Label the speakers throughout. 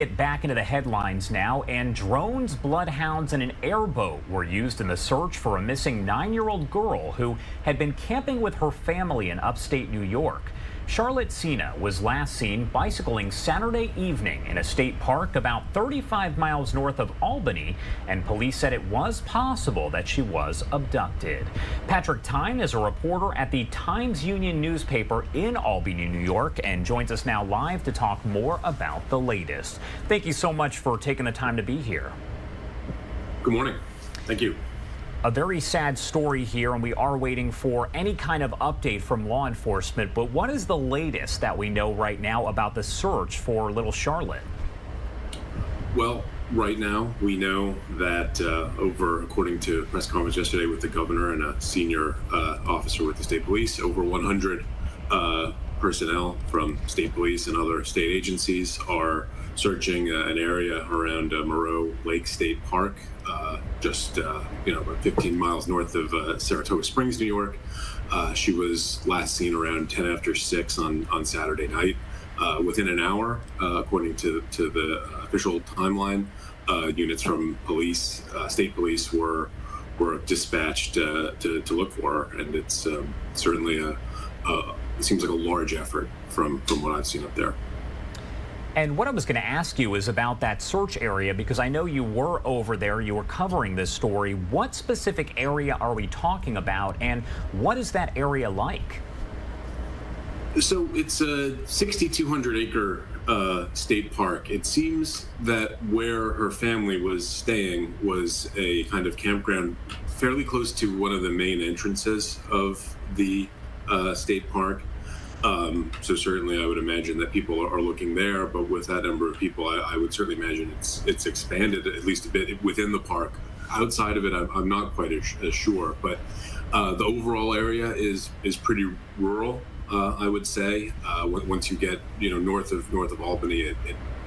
Speaker 1: Get back into the headlines now, and drones, bloodhounds, and an airboat were used in the search for a missing 9-year-old girl who had been camping with her family in upstate New York. Charlotte Sena was last seen bicycling Saturday evening in a state park about 35 miles north of Albany, and police said it was possible that she was abducted. Patrick Tine is a reporter at the Times-Union newspaper in Albany, New York, and joins us now live to talk more about the latest. Thank you so much for taking the time to be here.
Speaker 2: Good morning. Thank you.
Speaker 1: A very sad story here, and we are waiting for any kind of update from law enforcement. But what is the latest that we know right now about the search for little Charlotte?
Speaker 2: Well, right now we know that according to a press conference yesterday with the governor and a senior officer with the state police, over 100 personnel from state police and other state agencies are searching an area around Moreau Lake State Park, just about 15 miles north of Saratoga Springs, New York. She was last seen around 10 after 6 on Saturday night. Within an hour, according to the official timeline, units from police, state police, were dispatched to look for her, and it's certainly it seems like a large effort from what I've seen up there.
Speaker 1: And what I was going to ask you is about that search area, because I know you were over there, you were covering this story. What specific area are we talking about, and what is that area like?
Speaker 2: So it's a 6,200-acre state park. It seems that where her family was staying was a kind of campground fairly close to one of the main entrances of the state park. So certainly I would imagine that people are looking there, but with that number of people, I would certainly imagine it's expanded at least a bit within the park. Outside of it, I'm not quite as sure, but the overall area is pretty rural, I would say. Once you get north of Albany,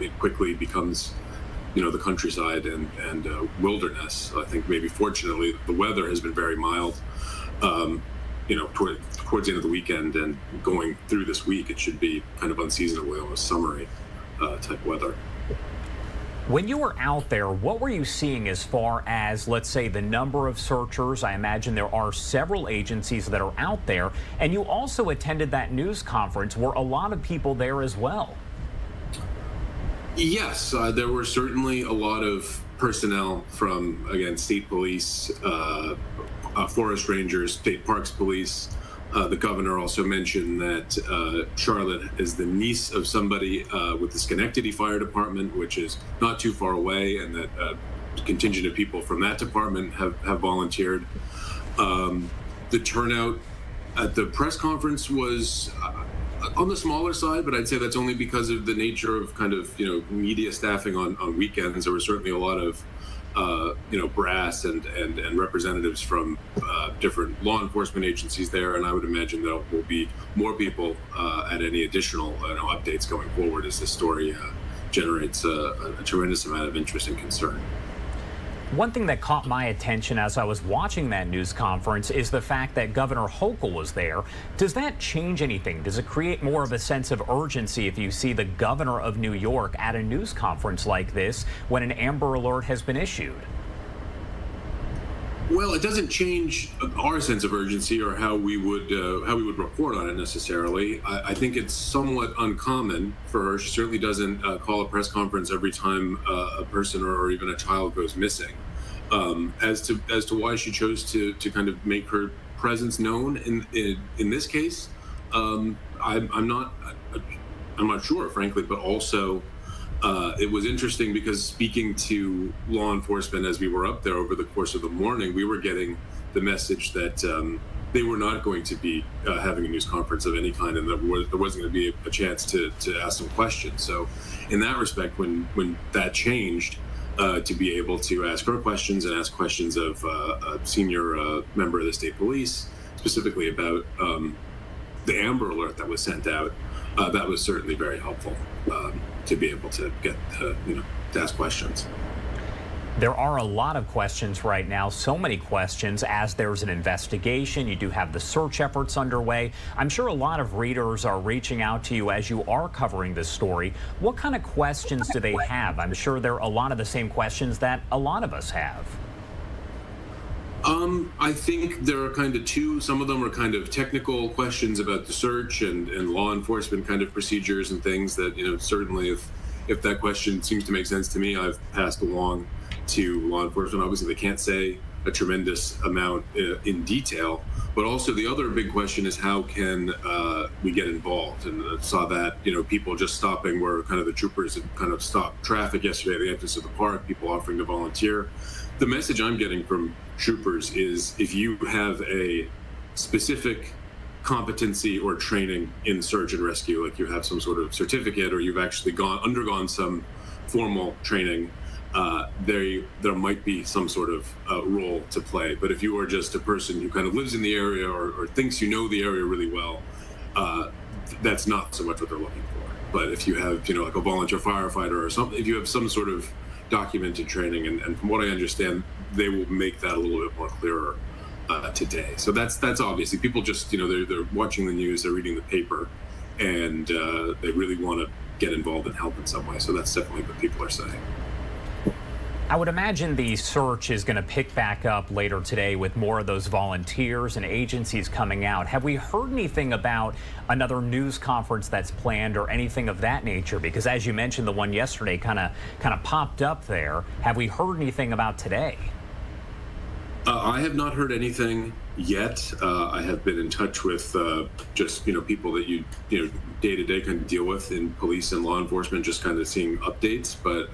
Speaker 2: it quickly becomes the countryside and wilderness. I think maybe fortunately the weather has been very mild. Towards the end of the weekend and going through this week, it should be kind of unseasonably almost summery type weather.
Speaker 1: When you were out there, what were you seeing as far as, let's say, the number of searchers? I imagine there are several agencies that are out there, and you also attended that news conference. Were a lot of people there as well?
Speaker 2: Yes, there were certainly a lot of personnel from, again, state police, forest rangers, state parks police. The governor also mentioned that Charlotte is the niece of somebody with the Schenectady Fire Department, which is not too far away, and that a contingent of people from that department have volunteered. The turnout at the press conference was on the smaller side, but I'd say that's only because of the nature of kind of media staffing on weekends. There were certainly a lot of brass and representatives from different law enforcement agencies there, and I would imagine there will be more people at any additional updates going forward as this story generates a tremendous amount of interest and concern.
Speaker 1: One thing that caught my attention as I was watching that news conference is the fact that Governor Hochul was there. Does that change anything? Does it create more of a sense of urgency if you see the governor of New York at a news conference like this when an Amber Alert has been issued?
Speaker 2: Well, it doesn't change our sense of urgency or how we would report on it necessarily. I think it's somewhat uncommon for her. She certainly doesn't call a press conference every time a person or even a child goes missing. As to why she chose to kind of make her presence known in this case, I'm not sure, frankly, but also. It was interesting because speaking to law enforcement as we were up there over the course of the morning, we were getting the message that they were not going to be having a news conference of any kind, and that there wasn't going to be a chance to ask some questions. So in that respect, when that changed, to be able to ask her questions and ask questions of a senior member of the state police, specifically about the Amber Alert that was sent out, that was certainly very helpful to be able to get to ask questions.
Speaker 1: There are a lot of questions right now, so many questions as there's an investigation. You do have the search efforts underway. I'm sure a lot of readers are reaching out to you as you are covering this story. What kind of questions do they have? I'm sure they're a lot of the same questions that a lot of us have.
Speaker 2: I think there are kind of two. Some of them are kind of technical questions about the search and law enforcement kind of procedures and things that, certainly if that question seems to make sense to me, I've passed along to law enforcement. Obviously, they can't say a tremendous amount in detail, but also the other big question is how can we get involved? And I saw that, people just stopping where kind of the troopers had kind of stopped traffic yesterday at the entrance of the park, people offering to volunteer. The message I'm getting from troopers is if you have a specific competency or training in search and rescue, like you have some sort of certificate or you've actually undergone some formal training, there might be some sort of role to play. But if you are just a person who kind of lives in the area or thinks you know the area really well, that's not so much what they're looking for. But if you have, like a volunteer firefighter or something, if you have some sort of documented training, and from what I understand, they will make that a little bit more clearer today. So that's obviously people just, they're watching the news, they're reading the paper, and they really want to get involved and help in some way. So that's definitely what people are saying.
Speaker 1: I would imagine the search is going to pick back up later today with more of those volunteers and agencies coming out. Have we heard anything about another news conference that's planned or anything of that nature? Because as you mentioned, the one yesterday kind of popped up there. Have we heard anything about today?
Speaker 2: I have not heard anything yet. I have been in touch with just people that you day to day kind of deal with in police and law enforcement, just kind of seeing updates. But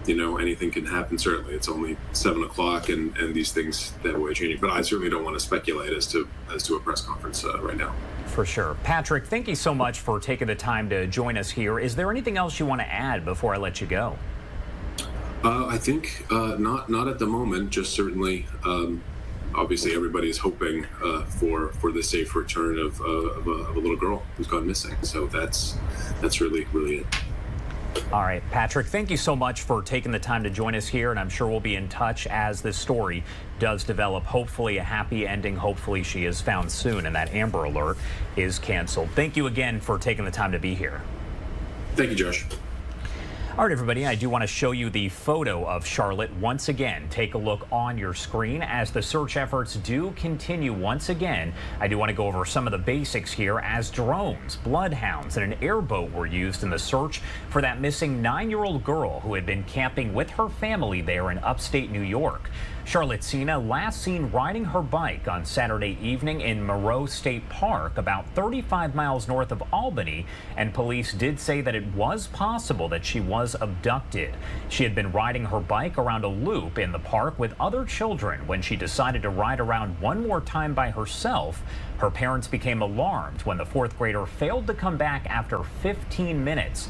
Speaker 2: anything can happen. Certainly, it's only 7 o'clock, and these things that way changing. But I certainly don't want to speculate as to a press conference right now.
Speaker 1: For sure, Patrick. Thank you so much for taking the time to join us here. Is there anything else you want to add before I let you go?
Speaker 2: I think not at the moment. Just certainly, obviously, everybody is hoping for the safe return of a little girl who's gone missing. So that's really it.
Speaker 1: All right, Patrick, thank you so much for taking the time to join us here, and I'm sure we'll be in touch as this story does develop. Hopefully a happy ending. Hopefully she is found soon and that Amber Alert is canceled. Thank you again for taking the time to be here.
Speaker 2: Thank you, Josh.
Speaker 1: All right, everybody, I do want to show you the photo of Charlotte once again. Take a look on your screen as the search efforts do continue once again. I do want to go over some of the basics here as drones, bloodhounds, and an airboat were used in the search for that missing 9-year-old girl who had been camping with her family there in upstate New York. Charlotte Sena last seen riding her bike on Saturday evening in Moreau State Park, about 35 miles north of Albany, and police did say that it was possible that she was abducted. She had been riding her bike around a loop in the park with other children when she decided to ride around one more time by herself. Her parents became alarmed when the 4th grader failed to come back after 15 minutes.